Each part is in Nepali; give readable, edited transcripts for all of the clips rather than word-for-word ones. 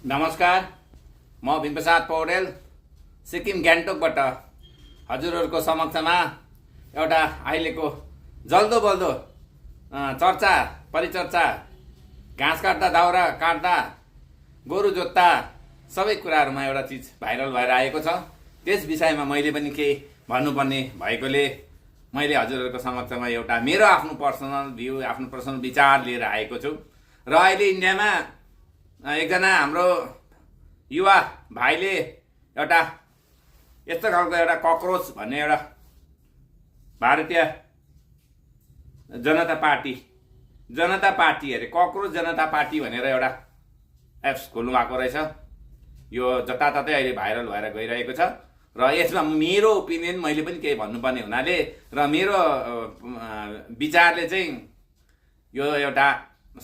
नमस्कार, म भीमप्रसाद पौडेल सिक्किम गान्तोकबाट हजुरहरूको समक्षमा एउटा अहिलेको जल्दो बल्दो चर्चा परिचर्चा घाँस काट्दा दाउरा काट्दा गोरु जोत्दा सबै कुराहरूमा एउटा चिज भाइरल भएर आएको छ। त्यस विषयमा मैले पनि केही भन्नुपर्ने भएकोले मैले हजुरहरूको समक्षमा एउटा मेरो आफ्नो पर्सनल भ्यू आफ्नो पर्सनल विचार लिएर आएको छु। र अहिले इन्डियामा एकजना हाम्रो युवा भाइले एउटा यस्तो खालको एउटा ककरोच भन्ने एउटा भारतीय जनता पार्टी अरे ककरोच जनता पार्टी भनेर एउटा एप्स खोल्नु भएको रहेछ। यो जताततै अहिले भाइरल भएर गइरहेको छ र यसमा मेरो ओपिनियन मैले पनि केही भन्नुपर्ने हुनाले र मेरो विचारले चाहिँ यो एउटा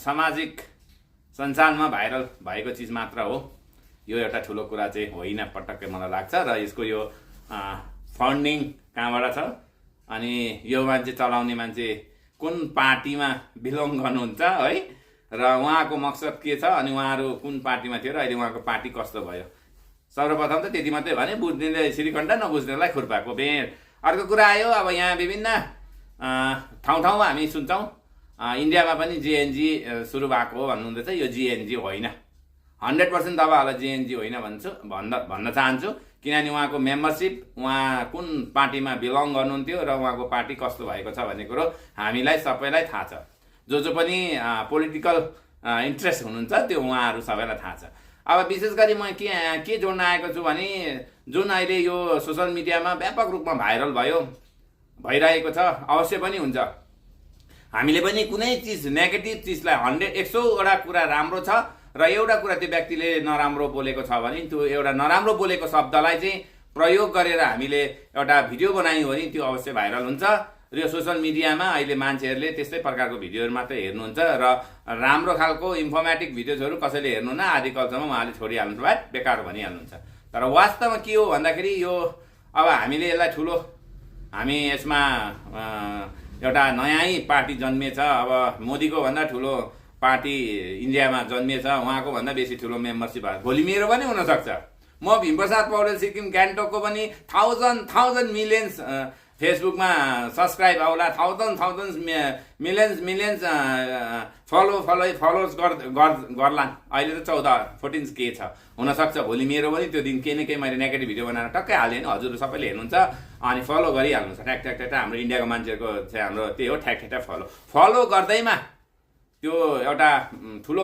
सामाजिक सञ्जालमा भाइरल भएको चिज मात्र हो। यो एउटा ठुलो कुरा चाहिँ होइन पटक्कै मलाई लाग्छ। र यसको यो फन्डिङ कहाँबाट छ अनि यो मान्छे चलाउने मान्छे कुन पार्टीमा बिलोङ गर्नुहुन्छ है र उहाँको मकसद के छ अनि उहाँहरू कुन पार्टीमा थियो र अहिले उहाँको पार्टी कस्तो भयो। सर्वप्रथम त त्यति मात्रै भने बुझ्नेले श्रीकण्ठ नबुझ्नेलाई खुर्पाको भेट। अर्को कुरा आयो, अब यहाँ विभिन्न ठाउँमा हामी सुन्छौँ इन्डियामा पनि जिएनजी सुरु भएको हो भन्नुहुँदैछ। यो जिएनजी होइन, 100% तपाईँहरूलाई जिएनजी होइन भन्न चाहन्छु। किनभने उहाँको मेम्बरसिप उहाँ कुन पार्टीमा बिलोङ गर्नुहुन्थ्यो र उहाँको पार्टी कस्तो भएको छ भन्ने कुरो हामीलाई सबैलाई थाहा छ। जो पनि पोलिटिकल इन्ट्रेस्ट हुनुहुन्छ त्यो उहाँहरू सबैलाई थाहा छ। अब विशेष गरी म के जोड्न आएको छु भने जुन अहिले यो सोसल मिडियामा व्यापक रूपमा भाइरल भइरहेको छ, अवश्य पनि हुन्छ। हामीले पनि कुनै चिज नेगेटिभ चिजलाई 100वटा कुरा राम्रो छ र एउटा कुरा त्यो व्यक्तिले नराम्रो बोलेको छ भने त्यो एउटा नराम्रो बोलेको शब्दलाई चाहिँ प्रयोग गरेर हामीले एउटा भिडियो बनायौँ भने त्यो अवश्य भाइरल हुन्छ। र यो सोसल मिडियामा अहिले मान्छेहरूले त्यस्तै प्रकारको भिडियोहरू मात्रै हेर्नुहुन्छ र राम्रो खालको इन्फर्मेटिभ भिडियोजहरू कसैले हेर्नुहुन्न, आधी कल्चरमा उहाँले छोडिहाल्नु भयो, बेकार भनिहाल्नुहुन्छ। तर वास्तवमा के हो भन्दाखेरि यो अब हामीले यसलाई ठुलो हामी यसमा एउटा नयाँ पार्टी जन्मिएछ। अब मोदीको भन्दा ठुलो पार्टी इन्डियामा जन्मिएछ, उहाँको भन्दा बेसी ठुलो मेम्बरसिप भयो। भोलि मेरो पनि हुनसक्छ। म भीमप्रसाद पौडेल सिक्किम गान्तोकको पनि थाउजन्ड मिलियन्स फेसबुकमा सब्सक्राइब आउला, थाउजन्ड मिलियन्स फलोवर्स गर्ला। अहिले त 14K छ। हुनसक्छ भोलि मेरो पनि त्यो दिन केही न केही मैले नेगेटिभ भिडियो बनाएर टक्कै हालेँ भने हजुरहरू सबैले हेर्नुहुन्छ अनि फलो गरिहाल्नुहुन्छ। ठ्याक हाम्रो इन्डियाको मान्छेहरूको चाहिँ हाम्रो त्यही हो, ठ्याक फलो गर्दैमा त्यो एउटा ठुलो